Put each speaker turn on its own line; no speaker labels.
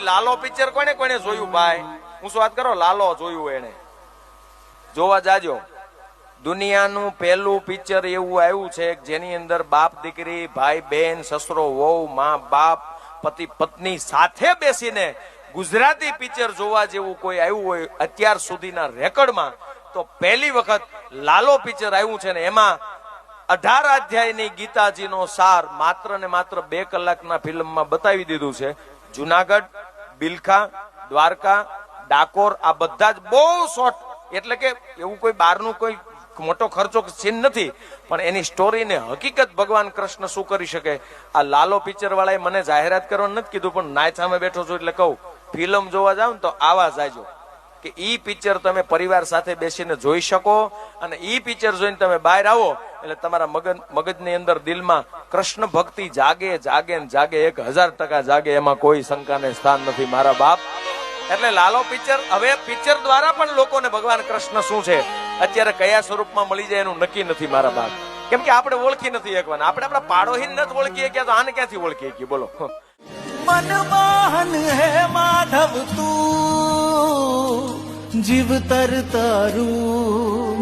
Lalo picture કોને કોને જોયું ભાઈ? હું શું વાત કરો, લાલો જોયું એને જોવા જાજો. દુનિયાનું પહેલું પિક્ચર એવું આવ્યું છે જેની અંદર બાપ દીકરી, ભાઈ બહેન, સસરો વહુ, માં બાપ, પતિ પત્ની સાથે બેસીને ગુજરાતી પિક્ચર જોવા જેવું કોઈ આવ્યું હોય અત્યાર સુધીના રેકોર્ડમાં તો પહેલી વખત લાલો પિક્ચર આવ્યું છે. ને એમાં 18 અધ્યાયની ગીતાજીનો સાર માત્ર ને માત્ર 2 કલાકના ફિલ્મમાં બતાવી દીધું છે. જુનાગઢ, બિલખા, દ્વારકા, ડાકોર આ બધા જ બહુ શોર્ટ, એટલે કે એવું કોઈ બહારનું કોઈ મોટો ખર્ચો સીન નથી, પણ એની સ્ટોરીને હકીકત ભગવાન કૃષ્ણ શું કરી શકે. આ લાલો પિક્ચર વાળાએ મને જાહેરાત કરવાનું નથી કીધું, પણ નાય સામે બેઠો છું એટલે કહું, ફિલ્મ જોવા જાવ ને તો આવા જાજો કે ઈ પિક્ચર તમે પરિવાર સાથે બેસીને જોઈ શકો. અને ઈ પિક્ચર જોઈને તમે બહાર આવો એટલે તમારા મગજની અંદર દિલમાં કૃષ્ણ ભક્તિ જાગે જાગે ને જાગે, 1000% જાગે, એમાં કોઈ શંકાને સ્થાન નથી મારા બાપ. એટલે લાલો પિક્ચર, હવે પિક્ચર દ્વારા પણ લોકોને ભગવાન કૃષ્ણ શું છે અત્યારે કયા સ્વરૂપમાં મળી જાય એનું નક્કી નથી મારા બાપ. કેમ કે આપણે ઓળખી નથી શકવાના, આપણે આપણા પાડોશીને નથી ઓળખીએ કે તો આને ક્યાંથી ઓળખીએ કે બોલો.
મનમોહન હે માધવ તું જીવ તર તારું